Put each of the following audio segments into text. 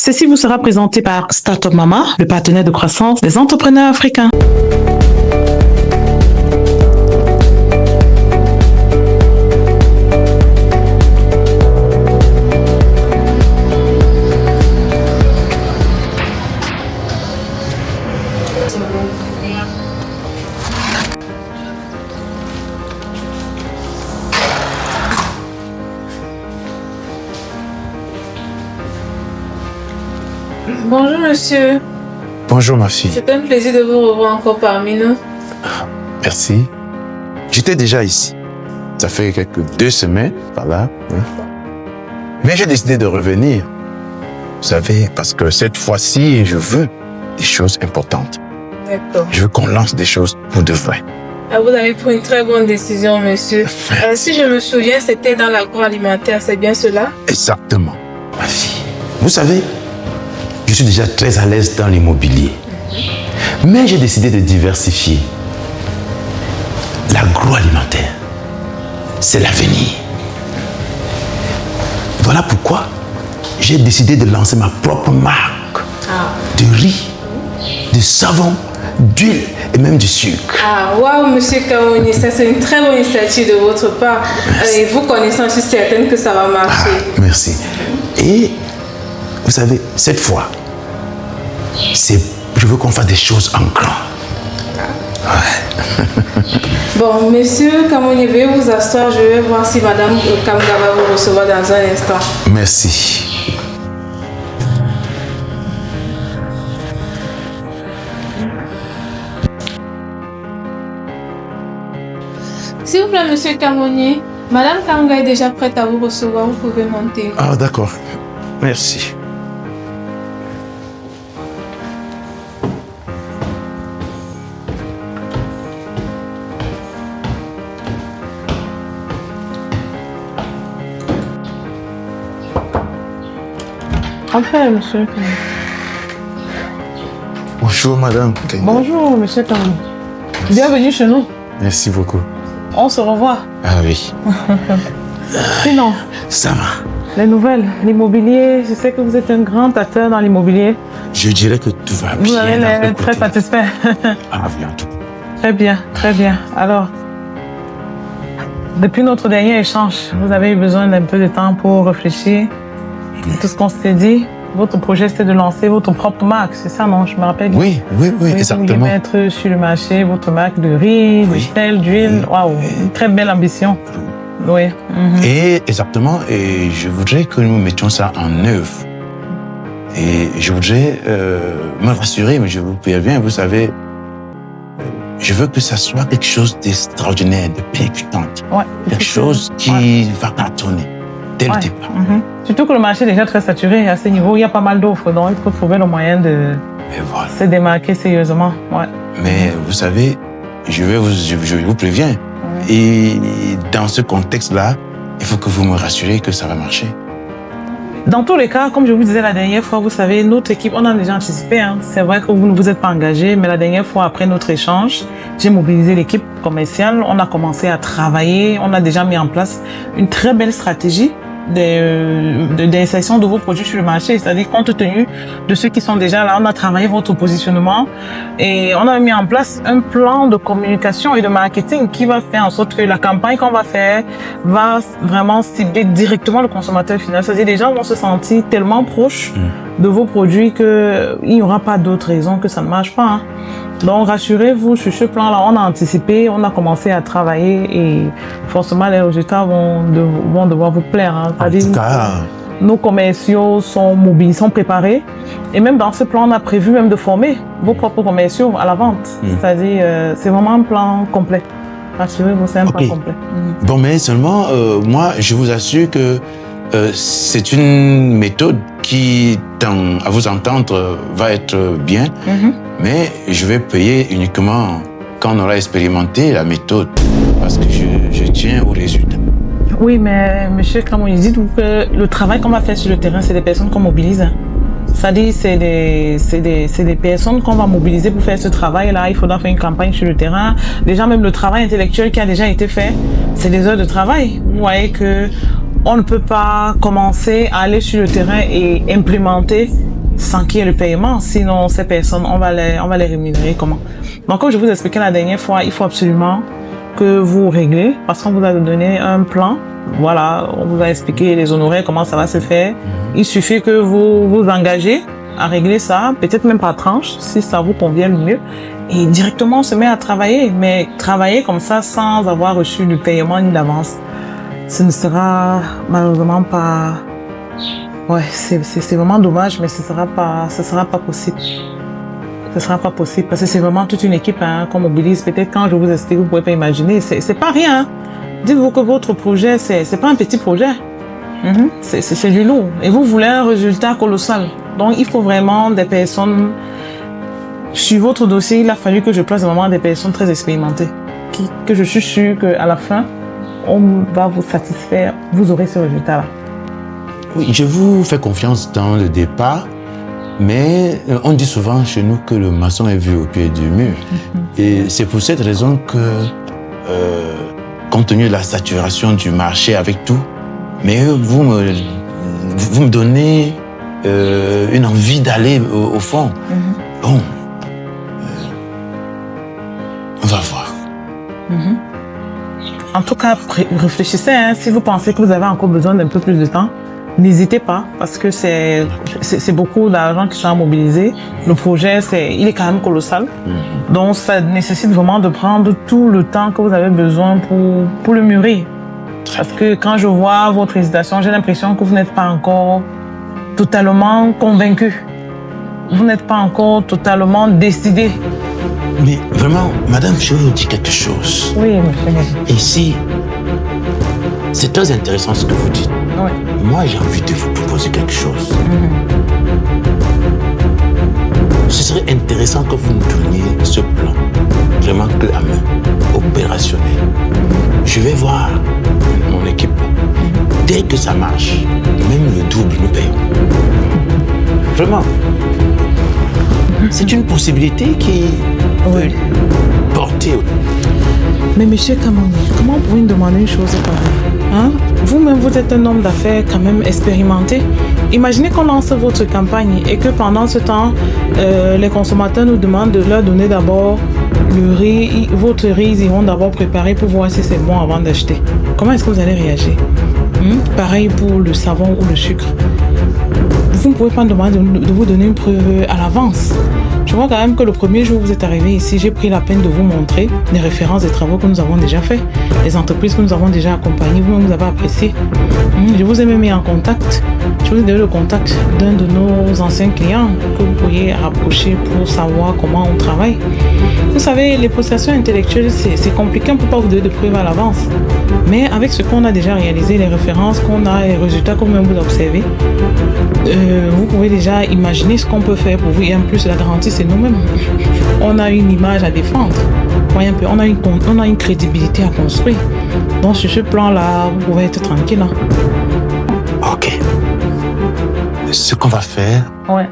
Ceci vous sera présenté par Startup Mama, le partenaire de croissance des entrepreneurs africains. Bonjour monsieur. Bonjour ma fille. C'est un plaisir de vous revoir encore parmi nous. Merci. J'étais déjà ici. Ça fait quelques 2 semaines, par là. Oui. Mais j'ai décidé de revenir. Vous savez, parce que cette fois-ci, je veux des choses importantes. D'accord. Je veux qu'on lance des choses pour de vrai. Ah, vous avez pris une très bonne décision, monsieur. Si je me souviens, c'était dans l'agroalimentaire, c'est bien cela? Exactement. Ma fille, vous savez, je suis déjà très à l'aise dans l'immobilier. Mais j'ai décidé de diversifier. L'agroalimentaire, c'est l'avenir. Voilà pourquoi j'ai décidé de lancer ma propre marque de riz, de savon, d'huile et même du sucre. Ah, waouh, monsieur Kamoni, ça c'est une très bonne initiative de votre part. Et vous connaissant, je suis certaine que ça va marcher. Merci. Et vous savez, cette fois, je veux qu'on fasse des choses en grand. Ouais. Bon, monsieur Kamoni, veuillez vous asseoir. Je vais voir si madame Kamga va vous recevoir dans un instant. Merci. S'il vous plaît, monsieur Kamoni, madame Kamga est déjà prête à vous recevoir. Vous pouvez monter. Ah, d'accord. Merci. Entrez, monsieur. Bonjour, madame. Bonjour, monsieur Kamoni. Bienvenue chez nous. Merci beaucoup. On se revoit. Ah oui. Sinon, Ça va. les nouvelles, l'immobilier, je sais que vous êtes un grand acteur dans l'immobilier. Je dirais que tout va bien. Vous avez dans ce l'air très côté. satisfait. Ah, bien tout. Très bien, très bien. Alors, depuis notre dernier échange, vous avez eu besoin d'un peu de temps pour réfléchir. Tout ce qu'on s'est dit, votre projet c'était de lancer votre propre marque, c'est ça, non? Je me rappelle. Oui, Vous vouliez exactement. mettre sur le marché votre marque de riz, de sel, d'huile. Waouh, une très belle ambition. Oui. Mhm. Et exactement, et je voudrais que nous mettions ça en œuvre. Et je voudrais me rassurer, mais je vous préviens, vous savez, je veux que ça soit quelque chose d'extraordinaire, de percutant. Ouais, Quelque chose qui va cartonner dès le départ. Mhm. Surtout que le marché est déjà très saturé à ce niveau, il y a pas mal d'offres, donc il faut trouver le moyen de Et voilà. se démarquer sérieusement. Ouais. Mais vous savez, je vous préviens. Et dans ce contexte-là, il faut que vous me rassurez que ça va marcher. Dans tous les cas, comme je vous disais la dernière fois, vous savez, notre équipe, on a déjà anticipé. Hein. C'est vrai que vous ne vous êtes pas engagé, mais la dernière fois, après notre échange, j'ai mobilisé l'équipe commerciale. On a commencé à travailler. On a déjà mis en place une très belle stratégie d'insertion de vos produits sur le marché. C'est-à-dire, compte tenu de ceux qui sont déjà là, on a travaillé votre positionnement et on a mis en place un plan de communication et de marketing qui va faire en sorte que la campagne qu'on va faire va vraiment cibler directement le consommateur final. C'est-à-dire, les gens vont se sentir tellement proches de vos produits qu'il n'y aura pas d'autre raison que ça ne marche pas. Hein. Donc, rassurez-vous, sur ce plan-là, on a anticipé, on a commencé à travailler et forcément, les résultats vont devoir vous plaire. Hein. En tout cas, Nos commerciaux sont mobiles, sont préparés. Et même dans ce plan, on a prévu même de former vos propres commerciaux à la vente. C'est-à-dire, c'est vraiment un plan complet. Rassurez-vous, c'est un plan complet. bon, mais seulement, moi, je vous assure que c'est une méthode qui, à vous entendre, va être bien, mais je vais payer uniquement quand on aura expérimenté la méthode, parce que je tiens au résultat. Oui, mais monsieur Kamoni, dites-vous que le travail qu'on va faire sur le terrain, c'est des personnes qu'on mobilise. C'est-à-dire, c'est des personnes qu'on va mobiliser pour faire ce travail-là. Il faudra faire une campagne sur le terrain. Déjà, même le travail intellectuel qui a déjà été fait, c'est des heures de travail. Vous voyez que on ne peut pas commencer à aller sur le terrain et implémenter sans qu'il y ait le paiement. Sinon, ces personnes, on va les rémunérer comment? Donc, comme je vous expliquais la dernière fois, il faut absolument que vous réglez, parce qu'on vous a donné un plan. Voilà, on vous a expliqué les honoraires, comment ça va se faire. Il suffit que vous vous engagez à régler ça, peut-être même par tranche, si ça vous convient le mieux. Et directement, on se met à travailler. Mais travailler comme ça, sans avoir reçu le paiement ni d'avance, ce ne sera malheureusement pas... Ouais, c'est vraiment dommage, mais ce sera pas possible. Ce sera pas possible, parce que c'est vraiment toute une équipe qu'on mobilise. Peut-être quand je vous explique, vous pouvez pas imaginer. C'est pas rien, hein. Dites-vous que votre projet, c'est pas un petit projet. C'est du lourd. Et vous voulez un résultat colossal. Donc, il faut vraiment des personnes... Sur votre dossier, il a fallu que je place vraiment des personnes très expérimentées. Que je suis sûre qu'à la fin, on va vous satisfaire. Vous aurez ce résultat-là. Oui, je vous fais confiance dans le départ. Mais on dit souvent chez nous que le maçon est vu au pied du mur. Et c'est pour cette raison que, compte tenu de la saturation du marché avec tout, mais vous me donnez une envie d'aller au fond. Bon, on va voir. En tout cas, réfléchissez, hein, si vous pensez que vous avez encore besoin d'un peu plus de temps. N'hésitez pas, parce que c'est beaucoup d'argent qui sera mobilisé. Le projet, il est quand même colossal. Donc, ça nécessite vraiment de prendre tout le temps que vous avez besoin pour le mûrir. Parce que quand je vois votre hésitation, j'ai l'impression que vous n'êtes pas encore totalement convaincu. Vous n'êtes pas encore totalement décidé. Mais vraiment, madame, je vous dis quelque chose. Oui, monsieur. Ici, c'est très intéressant ce que vous dites. Oui. Moi, j'ai envie de vous proposer quelque chose. Ce serait intéressant que vous me donniez ce plan, vraiment clé à main, opérationnel. Je vais voir mon équipe. Dès que ça marche, même le double, nous payons. Vraiment. C'est une possibilité qui peut porter. Mais monsieur Kamoni, comment vous pouvez me demander une chose pareille, hein? Vous-même, vous êtes un homme d'affaires quand même expérimenté. Imaginez qu'on lance votre campagne et que pendant ce temps, les consommateurs nous demandent de leur donner d'abord le riz. Votre riz, ils iront d'abord préparer pour voir si c'est bon avant d'acheter. Comment est-ce que vous allez réagir? Pareil pour le savon ou le sucre. Vous ne pouvez pas me demander de vous donner une preuve à l'avance. Je vois quand même que le premier jour où vous êtes arrivé ici, j'ai pris la peine de vous montrer les références des travaux que nous avons déjà faits, les entreprises que nous avons déjà accompagnées, vous-même vous avez apprécié. Je vous ai même mis en contact. Je vous ai donné le contact d'un de nos anciens clients que vous pourriez rapprocher pour savoir comment on travaille. Vous savez, les prestations intellectuelles, c'est compliqué, on ne peut pas vous donner de preuves à l'avance. Mais avec ce qu'on a déjà réalisé, les références qu'on a, les résultats que vous-même vous observez, vous pouvez déjà imaginer ce qu'on peut faire pour vous. Et en plus, la garantie, c'est nous-mêmes. On a une image à défendre. Voyez un peu, on a une crédibilité à construire. Donc, sur ce plan-là, vous pouvez être tranquille. Ok. Ce qu'on va faire... Ouais.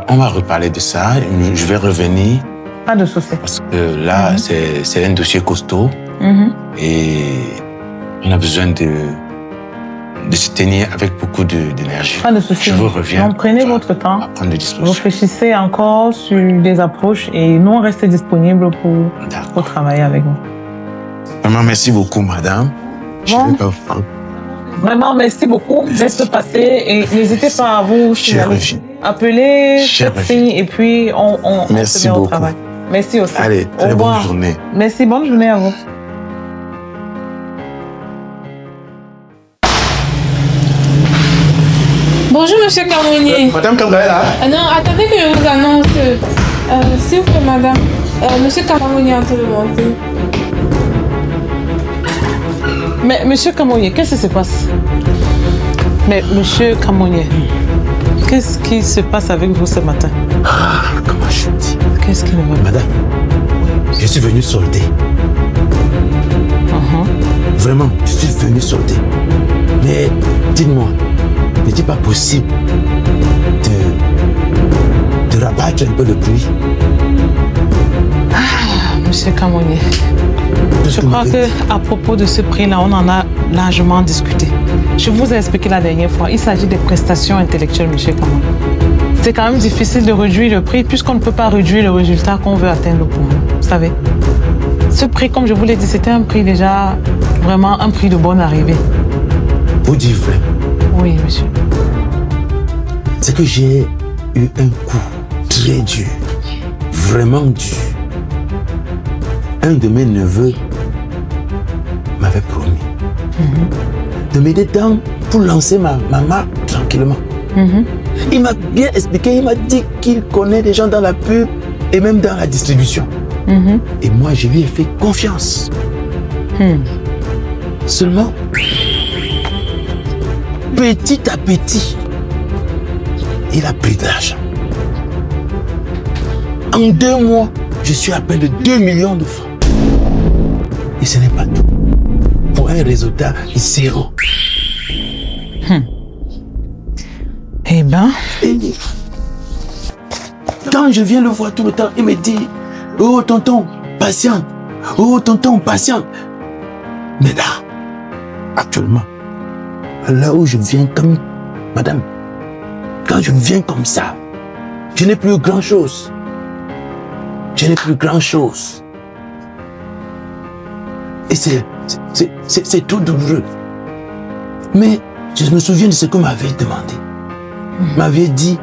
On va reparler de ça. Je vais revenir. Pas de souci. Parce que là, c'est un dossier costaud. Et on a besoin de se tenir avec beaucoup d'énergie. Pas de souci. Je vous reviens. Donc, prenez votre temps. Prendre des dispositions. Réfléchissez encore sur des approches et nous, on reste disponibles pour travailler avec vous. Vraiment, merci beaucoup, madame. Je vais pas vous prendre. Vraiment, merci beaucoup d'être passé et n'hésitez pas à vous appeler, faites signe et puis on se met au travail. Merci aussi. Allez, très bonne journée. Merci, bonne journée à vous. Bonjour, monsieur Kamoni. Madame Kamoni est là. Non, attendez que je vous annonce. S'il vous plaît, madame. Monsieur Kamoni est en train de monter. Mais monsieur Kamoni, qu'est-ce qui se passe? Mais monsieur Kamoni, qu'est-ce qui se passe avec vous ce matin? Comment je dis? Qu'est-ce qui ne va pas? Madame, je suis venu solder. Vraiment, je suis venu solder. Mais dites-moi, n'est-il pas possible de rabattre un peu le prix? Monsieur Kamoni, je crois qu'à propos de ce prix-là, on en a largement discuté. Je vous ai expliqué la dernière fois, il s'agit des prestations intellectuelles, monsieur Kamon. C'est quand même difficile de réduire le prix puisqu'on ne peut pas réduire le résultat qu'on veut atteindre pour nous, vous savez. Ce prix, comme je vous l'ai dit, c'était un prix déjà, vraiment un prix de bonne arrivée. Vous dites vrai? Oui, monsieur. C'est que j'ai eu un coup très dur, vraiment dur. Un de mes neveux m'avait promis de m'aider pour lancer ma marque tranquillement. Il m'a bien expliqué, il m'a dit qu'il connaît des gens dans la pub et même dans la distribution. Et moi, je lui ai fait confiance. Seulement, petit à petit, il a pris de l'argent. En 2 mois, je suis à près de 2 millions de francs. Et ce n'est pas tout. Pour un résultat zéro. Eh ben... Et quand je viens le voir tout le temps, il me dit « Oh tonton, patiente. Oh tonton, patiente. » Mais là, actuellement, là où je viens comme... Madame, quand je viens comme ça, je n'ai plus grand-chose. Je n'ai plus grand-chose. Et c'est tout douloureux. Mais je me souviens de ce qu'on m'avait demandé. M'avait dit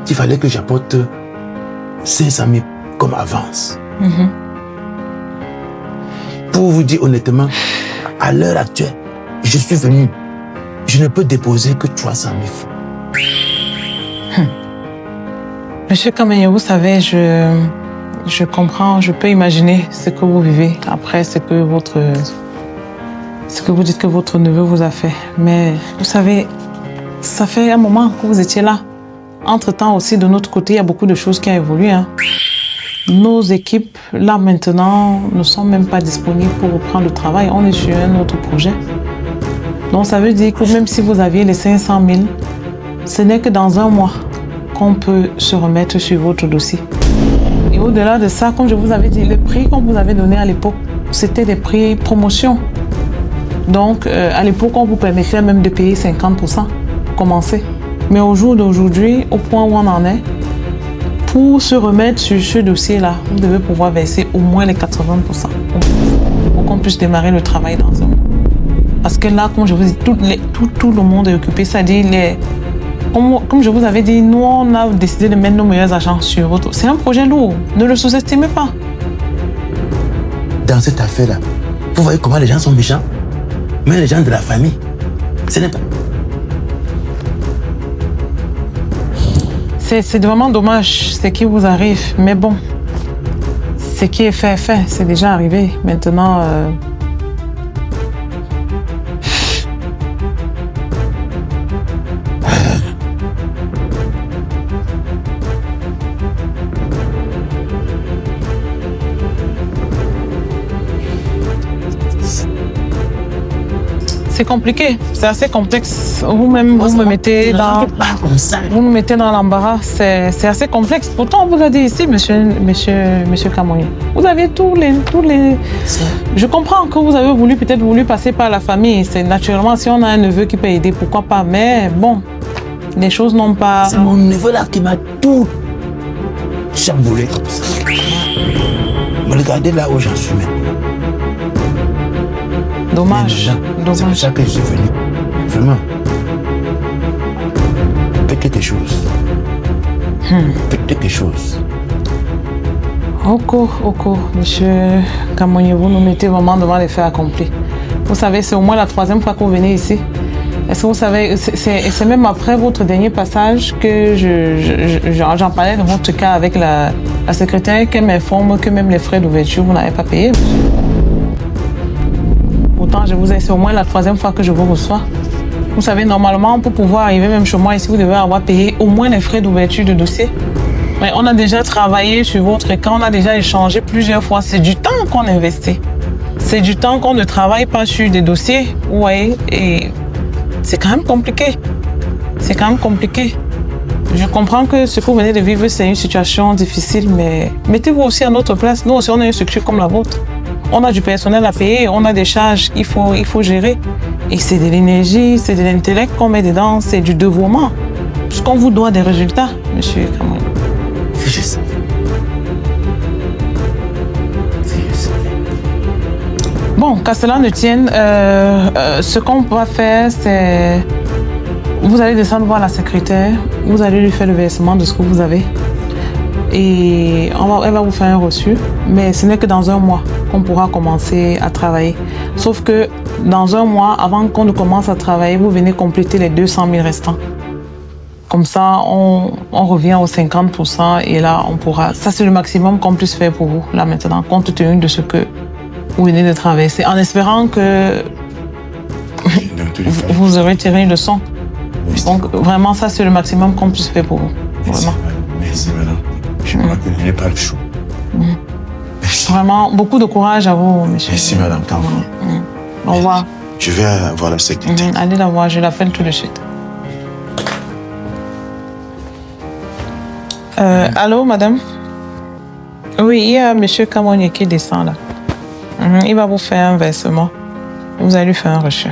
qu'il fallait que j'apporte 500 000 comme avance. Pour vous dire honnêtement, à l'heure actuelle, je suis venu, je ne peux déposer que 300 000 francs. Monsieur Kamanye, vous savez, je comprends, je peux imaginer ce que vous vivez après ce que vous dites que votre neveu vous a fait. Mais vous savez, ça fait un moment que vous étiez là. Entre-temps aussi, de notre côté, il y a beaucoup de choses qui ont évolué. Nos équipes, là maintenant, ne sont même pas disponibles pour reprendre le travail. On est sur un autre projet. Donc ça veut dire que même si vous aviez les 500 000, ce n'est que dans 1 mois qu'on peut se remettre sur votre dossier. Et au-delà de ça, comme je vous avais dit, les prix qu'on vous avait donnés à l'époque, c'était des prix promotion. Donc à l'époque, on vous permettait même de payer 50% pour commencer. Mais au jour d'aujourd'hui, au point où on en est, pour se remettre sur ce dossier-là, vous devez pouvoir verser au moins les 80% pour qu'on puisse démarrer le travail dans un mois. Parce que là, comme je vous dis, tout le monde est occupé. C'est-à-dire, comme je vous avais dit, nous, on a décidé de mettre nos meilleurs agents sur votre... C'est un projet lourd. Ne le sous-estimez pas. Dans cette affaire-là, vous voyez comment les gens sont méchants? Même les gens de la famille. Ce n'est pas... C'est vraiment dommage ce qui vous arrive. Mais bon, ce qui est fait est fait. C'est déjà arrivé. Maintenant... C'est compliqué, c'est assez complexe. Vous-même, vous me mettez dans l'embarras. C'est assez complexe. Pourtant, on vous a dit ici, monsieur Kamanye, vous avez tous les... Je comprends que vous avez peut-être voulu passer par la famille. C'est naturellement, si on a un neveu qui peut aider, pourquoi pas. Mais bon, les choses n'ont pas... C'est mon neveu là qui m'a tout chamboulé comme ça. Regardez là où j'en suis maintenant. Dommage. C'est pour ça que je suis venu. Vraiment. Faites quelque chose. Faites quelque chose. Oko, monsieur Kamanye, vous nous mettez vraiment devant les faits accomplis. Vous savez, c'est au moins la 3e fois que vous venez ici. Est-ce que vous savez, c'est même après votre dernier passage que j'en parlais de votre cas avec la secrétaire qui m'informe que même les frais d'ouverture, vous n'avez pas payé. Pourtant, c'est au moins la 3e fois que je vous reçois. Vous savez, normalement, pour pouvoir arriver même chez moi ici, vous devez avoir payé au moins les frais d'ouverture de dossier. Mais on a déjà travaillé sur votre cas, on a déjà échangé plusieurs fois. C'est du temps qu'on investit. C'est du temps qu'on ne travaille pas sur des dossiers, vous voyez, et c'est quand même compliqué. C'est quand même compliqué. Je comprends que ce que vous venez de vivre, c'est une situation difficile, mais mettez-vous aussi à notre place. Nous aussi, on a une structure comme la vôtre. On a du personnel à payer, on a des charges qu'il faut gérer. Et c'est de l'énergie, c'est de l'intellect qu'on met dedans, c'est du dévouement. Parce qu'on vous doit des résultats, monsieur Kamoni. Si je savais. Si je savais. Bon, qu'à cela ne tienne, ce qu'on va faire, c'est... Vous allez descendre voir la secrétaire, vous allez lui faire le versement de ce que vous avez. Et elle va vous faire un reçu, mais ce n'est que dans un mois qu'on pourra commencer à travailler. Sauf que dans un mois, avant qu'on ne commence à travailler, vous venez compléter les 200 000 restants. Comme ça, on revient aux 50% et là, on pourra... Ça, c'est le maximum qu'on puisse faire pour vous, là maintenant, compte tenu de ce que vous venez de traverser, en espérant que vous aurez tiré une leçon. Donc, vraiment, ça, c'est le maximum qu'on puisse faire pour vous. Vraiment. Merci, madame. Je crois que je n'ai pas le choix. Vraiment, beaucoup de courage à vous, monsieur. Merci, madame Kamoni. Au revoir. Je vais voir la secrétaire. Allez la voir, je l'appelle tout de suite. Allô, madame? Oui, il y a monsieur Kamoni qui descend là. Il va vous faire un versement. Vous allez lui faire un reçu.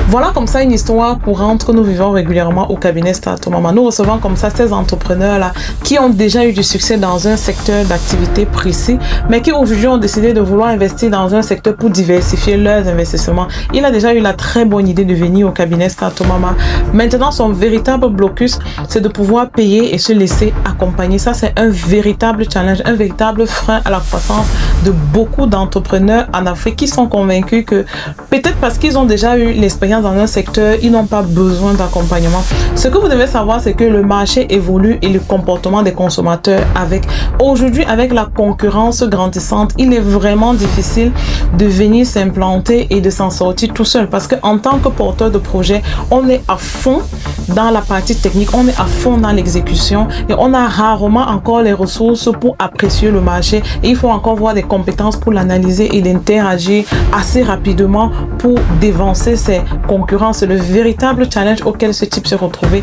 Voilà comme ça une histoire courante que nous vivons régulièrement au cabinet Startup Mama. Nous recevons comme ça ces entrepreneurs-là qui ont déjà eu du succès dans un secteur d'activité précis, mais qui aujourd'hui ont décidé de vouloir investir dans un secteur pour diversifier leurs investissements. Il a déjà eu la très bonne idée de venir au cabinet Startup Mama. Maintenant, son véritable blocus, c'est de pouvoir payer et se laisser accompagner. Ça, c'est un véritable challenge, un véritable frein à la croissance de beaucoup d'entrepreneurs en Afrique qui sont convaincus que peut-être parce qu'ils ont déjà eu l'expérience dans un secteur, ils n'ont pas besoin d'accompagnement. Ce que vous devez savoir, c'est que le marché évolue et le comportement des consommateurs avec. Aujourd'hui, avec la concurrence grandissante, il est vraiment difficile de venir s'implanter et de s'en sortir tout seul parce qu'en tant que porteur de projet, on est à fond dans la partie technique, on est à fond dans l'exécution et on a rarement encore les ressources pour apprécier le marché et il faut encore voir des compétences pour l'analyser et d'interagir assez rapidement pour dévancer ses concurrents. C'est le véritable challenge auquel ce type s'est retrouvé.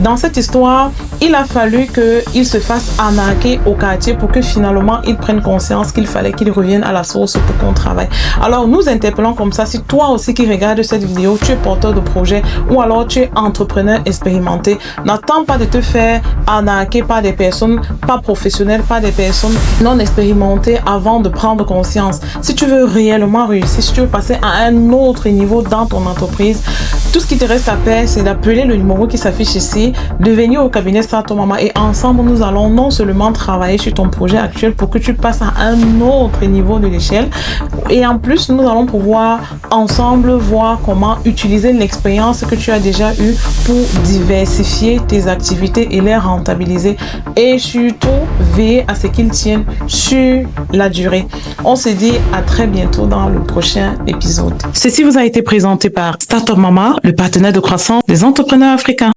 Dans cette histoire, il a fallu qu'il se fasse arnaquer au quartier pour que finalement il prenne conscience qu'il fallait qu'il revienne à la source pour qu'on travaille. Alors nous interpellons comme ça, si toi aussi qui regardes cette vidéo, tu es porteur de projet ou alors tu es entrepreneur expérimenté, n'attends pas de te faire arnaquer par des personnes pas professionnelles, par des personnes non expérimentées avant de prendre conscience. Si tu veux réellement réussir, si tu veux passer à un autre niveau dans ton entreprise, tout ce qui te reste à faire, c'est d'appeler le numéro qui s'affiche ici, de venir au cabinet Startup Mama et ensemble, nous allons non seulement travailler sur ton projet actuel pour que tu passes à un autre niveau de l'échelle et en plus, nous allons pouvoir ensemble voir comment utiliser l'expérience que tu as déjà eue pour diversifier tes activités et les rentabiliser et surtout veiller à ce qu'ils tiennent sur la durée. On se dit à très bientôt dans le prochain épisode. Ceci vous a été présenté par Startup Mama, le partenaire de croissance des entrepreneurs africains.